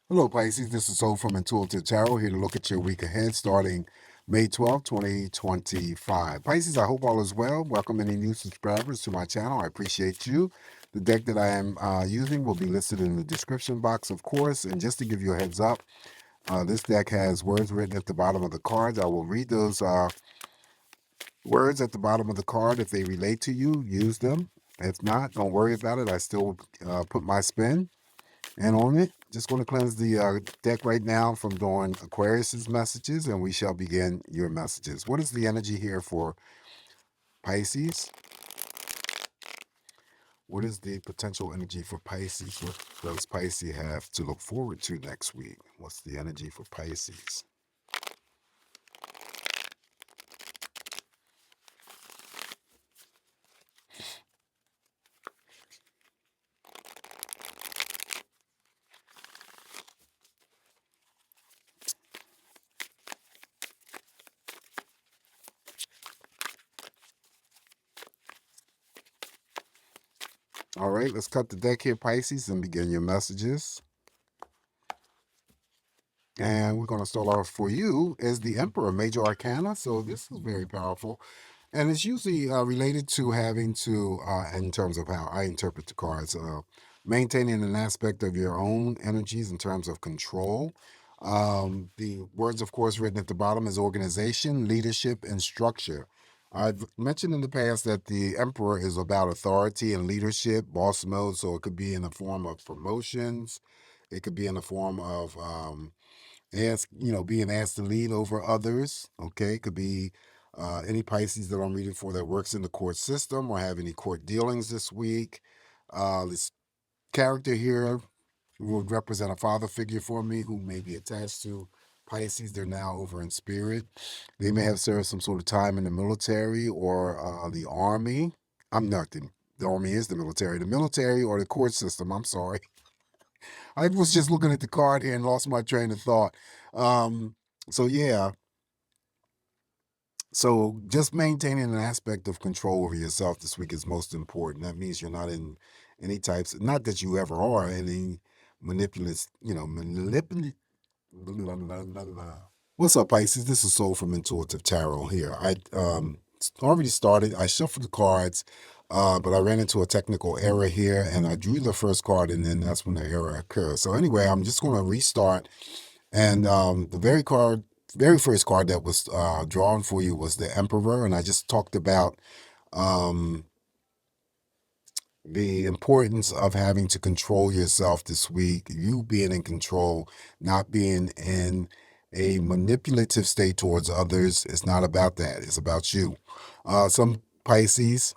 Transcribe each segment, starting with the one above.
Hello, Pisces. This is Soul from Intuitive Tarot here to look at your week ahead starting May 12th, 2025. Pisces, I hope all is well. Welcome any new subscribers to my channel. I appreciate you. The deck that I am using will be listed in the description box, of course. And just to give you a heads up, this deck has words written at the bottom of the cards. I will read those words at the bottom of the card. If they relate to you, use them. If not, don't worry about it. I still put my spin and on it. Just going to cleanse the deck right now from doing Aquarius's messages, and we shall begin your messages. What is the energy here for Pisces? What is the potential energy for Pisces? What does Pisces have to look forward to next week? What's the energy for Pisces? All right, let's cut the deck here, Pisces, and begin your messages. And we're going to start off for you as the Emperor, Major Arcana. So this is very powerful. And it's usually related to having to, in terms of how I interpret the cards, maintaining an aspect of your own energies in terms of control. The words, of course, written at the bottom is organization, leadership, and structure. I've mentioned in the past that the Emperor is about authority and leadership, boss mode. So it could be in the form of promotions. It could be in the form of being asked to lead over others. Okay, it could be any Pisces that I'm reading for that works in the court system or have any court dealings this week. This character here would represent a father figure for me who may be attached to Pisces. They're now over in spirit. They may have served some sort of time in the military or the army. I'm not the army is the military or the court system. I'm sorry. I was just looking at the card here and lost my train of thought. Um, so yeah, so just maintaining an aspect of control over yourself this week is most important. That means you're not in any types, not that you ever are any manipulative, manipulative. What's up, Pisces? This is Soul from Intuitive Tarot here. I already started. I shuffled the cards, but I ran into a technical error here, and I drew the first card, and then that's when the error occurred. So anyway, I'm just going to restart. And the very first card that was drawn for you was the Emperor, and I just talked about um, the importance of having to control yourself this week, you being in control, not being in a manipulative state towards others. It's not about that. It's about you. Some Pisces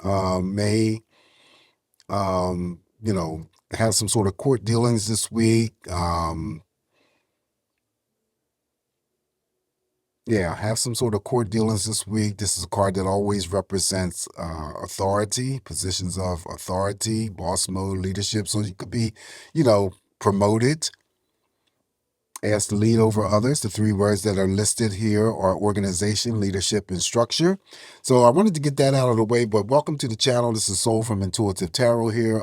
may, have some sort of court dealings this week. Have some sort of court dealings this week. This is a card that always represents authority, positions of authority, boss mode, leadership. So you could be, promoted, asked to lead over others. The three words that are listed here are organization, leadership, and structure. So I wanted to get that out of the way, but welcome to the channel. This is Soul from Intuitive Tarot here.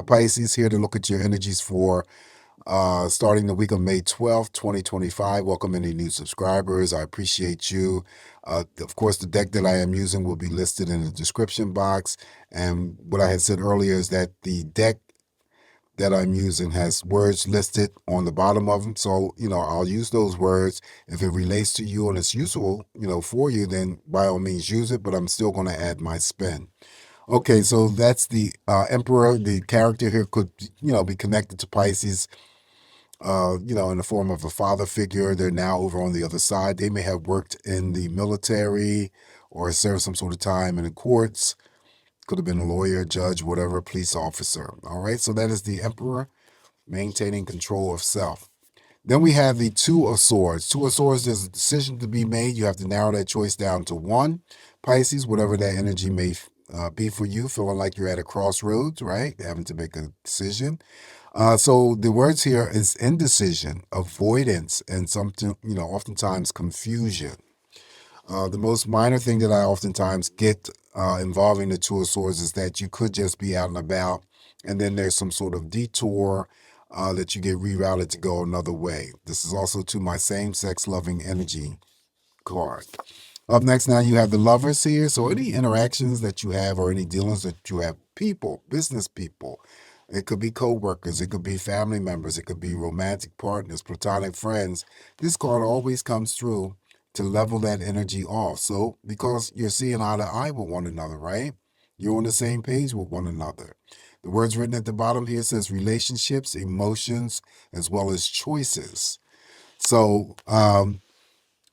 Pisces here to look at your energies for starting the week of May 12th, 2025. Welcome any new subscribers. I appreciate you. Of course, the deck that I am using will be listed in the description box. And what I had said earlier is that the deck that I'm using has words listed on the bottom of them. So, I'll use those words. If it relates to you and it's useful, for you, then by all means use it, but I'm still going to add my spin. Okay, so that's the Emperor. The character here could, be connected to Pisces, in the form of a father figure. They're now over on the other side. They may have worked in the military or served some sort of time in the courts. Could have been a lawyer, judge, whatever, police officer. All right, so that is the Emperor, maintaining control of self. Then we have the Two of Swords. Two of Swords, there's a decision to be made. You have to narrow that choice down to one. Pisces, whatever that energy may be for you, feeling like you're at a crossroads, right? Having to make a decision. So the words here is indecision, avoidance, and something, oftentimes confusion. The most minor thing that I oftentimes get involving the Two of Swords is that you could just be out and about, and then there's some sort of detour, that you get rerouted to go another way. This is also to my same-sex loving energy card. Up next, now you have the Lovers here. So any interactions that you have or any dealings that you have, people, business people, it could be co-workers, it could be family members, it could be romantic partners, platonic friends. This card always comes through to level that energy off. So because you're seeing eye to eye with one another, right? You're on the same page with one another. The words written at the bottom here says relationships, emotions, as well as choices. So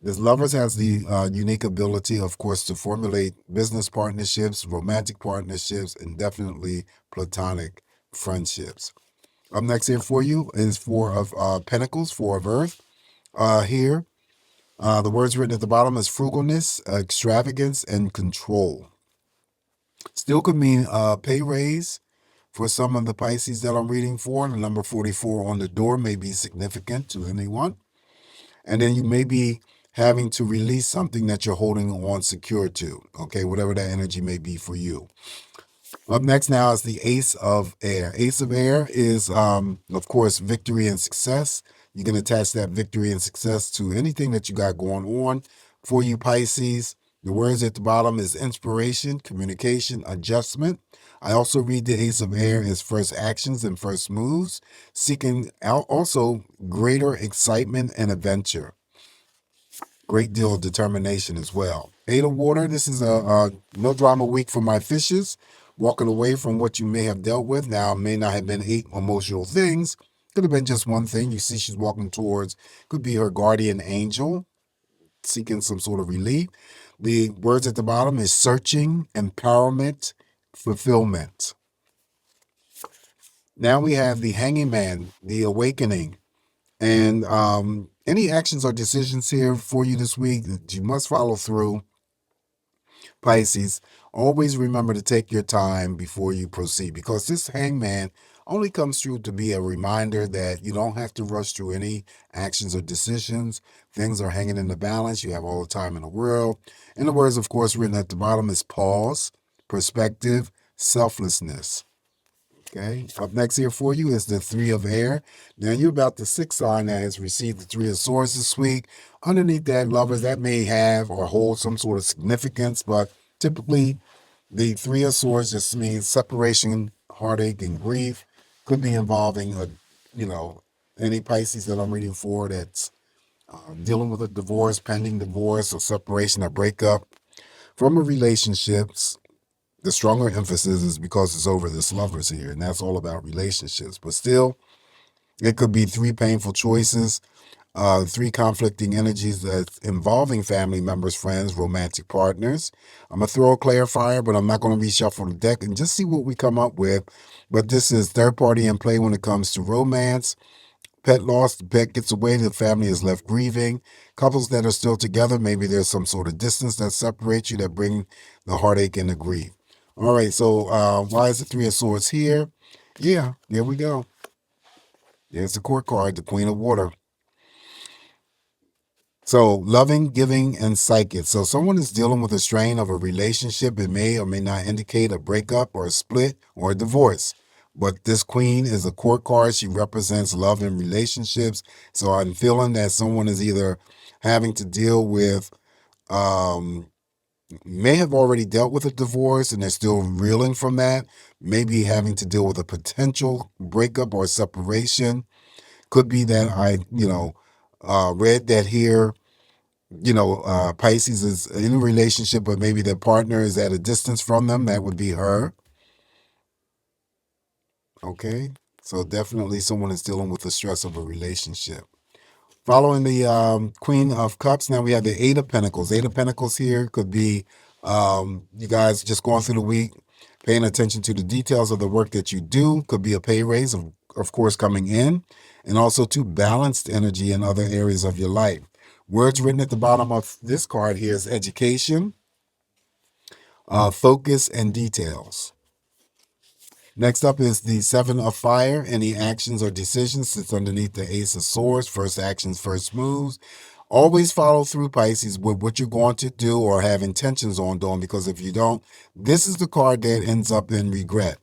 this Lovers has the unique ability, of course, to formulate business partnerships, romantic partnerships, and definitely platonic friendships. Up next here for you is Four of Pentacles, Four of Earth. Here, the words written at the bottom is frugalness, extravagance, and control. Still could mean pay raise for some of the Pisces that I'm reading for. The number 44 on the door may be significant to anyone. And then you may be having to release something that you're holding on secure to, okay, whatever that energy may be for you. Up next now is the Ace of Air. Ace of Air is, of course, victory and success. You can attach that victory and success to anything that you got going on. For you Pisces, the words at the bottom is inspiration, communication, adjustment. I also read the Ace of Air as first actions and first moves, seeking out also greater excitement and adventure. Great deal of determination as well. Eight of Water, this is a no drama week for my fishes. Walking away from what you may have dealt with. Now, it may not have been 8 emotional things. Could have been just one thing. You see she's walking towards, could be her guardian angel, seeking some sort of relief. The words at the bottom is searching, empowerment, fulfillment. Now we have the Hanging Man, the awakening. And any actions or decisions here for you this week that you must follow through, Pisces, always remember to take your time before you proceed, because this hangman only comes through to be a reminder that you don't have to rush through any actions or decisions. Things are hanging in the balance. You have all the time in the world. And the words, of course, written at the bottom is pause, perspective, selflessness. Okay. Up next here for you is the Three of Air. Now you're about the sixth sign that has received the Three of Swords this week. Underneath that, lovers, that may have or hold some sort of significance, but typically the Three of Swords just means separation, heartache, and grief. Could be involving any Pisces that I'm reading for that's dealing with a divorce, pending divorce, or separation or breakup from a relationships. The stronger emphasis is because it's over this Lovers here, and that's all about relationships. But still, it could be three painful choices, three conflicting energies that's involving family members, friends, romantic partners. I'm going to throw a clarifier, but I'm not going to reshuffle the deck and just see what we come up with. But this is third party in play when it comes to romance. Pet loss, the pet gets away, the family is left grieving. Couples that are still together, maybe there's some sort of distance that separates you that bring the heartache and the grief. All right, so why is the Three of Swords here? Yeah, there we go. There's the court card, the Queen of Water. So loving, giving, and psychic. So someone is dealing with a strain of a relationship. It may or may not indicate a breakup or a split or a divorce. But this queen is a court card. She represents love and relationships. So I'm feeling that someone is either having to deal with may have already dealt with a divorce and they're still reeling from that, maybe having to deal with a potential breakup or separation. Could be that I, read that here, Pisces is in a relationship, but maybe their partner is at a distance from them. That would be her. Okay. So definitely someone is dealing with the stress of a relationship. Following the Queen of Cups, now we have the Eight of Pentacles. Eight of Pentacles here could be you guys just going through the week, paying attention to the details of the work that you do. Could be a pay raise, of course, coming in, and also to balanced energy in other areas of your life. Words written at the bottom of this card here is education, focus, and details. Next up is the Seven of Fire. Any actions or decisions sits underneath the Ace of Swords. First actions, first moves. Always follow through, Pisces, with what you're going to do or have intentions on doing, because if you don't, this is the card that ends up in regret.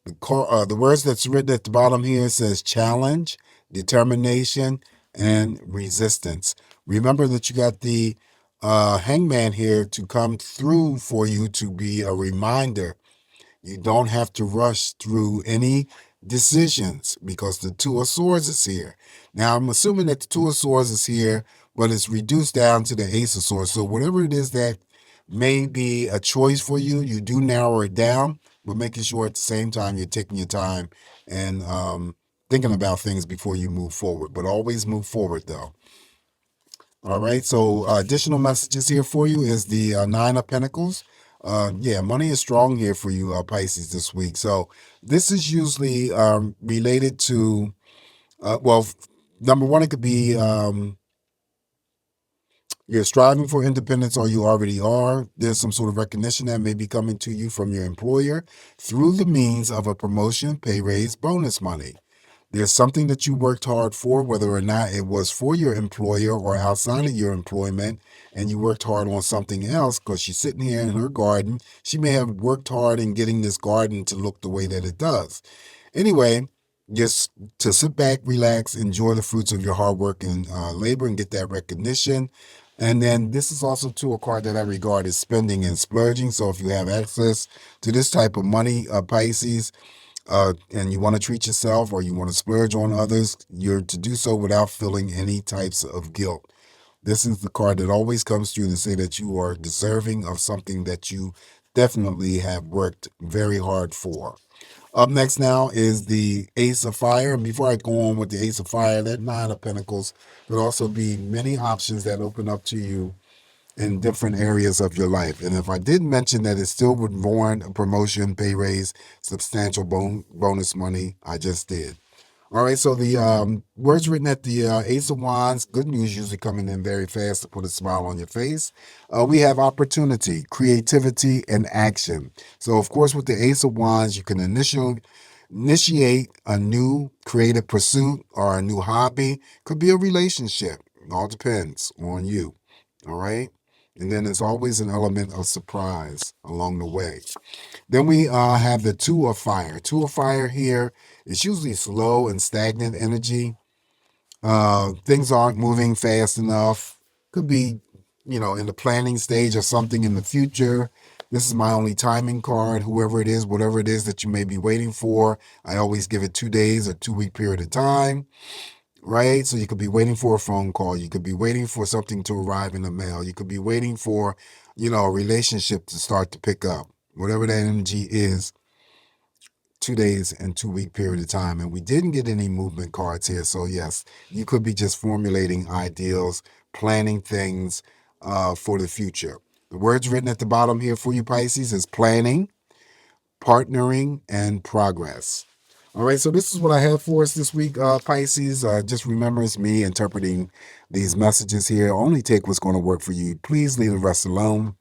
The words that's written at the bottom here says challenge, determination, and resistance. Remember that you got the hangman here to come through for you to be a reminder. You don't have to rush through any decisions because the Two of Swords is here. Now, I'm assuming that the Two of Swords is here, but it's reduced down to the Ace of Swords. So whatever it is that may be a choice for you, you do narrow it down, but making sure at the same time you're taking your time and thinking about things before you move forward. But always move forward, though. All right, so additional messages here for you is the Nine of Pentacles. Yeah, money is strong here for you, Pisces, this week. So this is usually related to, well, number one, it could be you're striving for independence or you already are. There's some sort of recognition that may be coming to you from your employer through the means of a promotion, pay raise, bonus money. There's something that you worked hard for, whether or not it was for your employer or outside of your employment, and you worked hard on something else because she's sitting here in her garden. She may have worked hard in getting this garden to look the way that it does. Anyway, just to sit back, relax, enjoy the fruits of your hard work and labor and get that recognition. And then this is also too a card that I regard as spending and splurging. So if you have access to this type of money, Pisces, and you want to treat yourself or you want to splurge on others, you're to do so without feeling any types of guilt. This is the card that always comes to you to say that you are deserving of something that you definitely have worked very hard for. Up next now is the Ace of Fire. And before I go on with the Ace of Fire, that Nine of Pentacles could also be many options that open up to you in different areas of your life. And if I didn't mention that it still would warrant a promotion, pay raise, substantial bonus money, I just did. All right, so the words written at the Ace of Wands, good news usually coming in very fast to put a smile on your face. We have opportunity, creativity, and action. So, of course, with the Ace of Wands, you can initiate a new creative pursuit or a new hobby. Could be a relationship. It all depends on you. All right. And then there's always an element of surprise along the way. Then we have the Two of Fire. Two of Fire here is usually slow and stagnant energy. Things aren't moving fast enough. Could be, in the planning stage or something in the future. This is my only timing card. Whoever it is, whatever it is that you may be waiting for, I always give it 2 days or 2-week period of time. Right? So you could be waiting for a phone call. You could be waiting for something to arrive in the mail. You could be waiting for, a relationship to start to pick up. Whatever that energy is, 2 days and 2-week period of time. And we didn't get any movement cards here. So yes, you could be just formulating ideals, planning things for the future. The words written at the bottom here for you, Pisces, is planning, partnering, and progress. All right, so this is what I have for us this week, Pisces. Just remember, it's me interpreting these messages here. Only take what's going to work for you. Please leave the rest alone.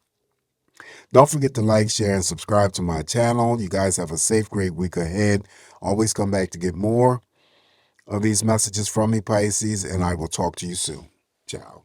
Don't forget to like, share, and subscribe to my channel. You guys have a safe, great week ahead. Always come back to get more of these messages from me, Pisces, and I will talk to you soon. Ciao.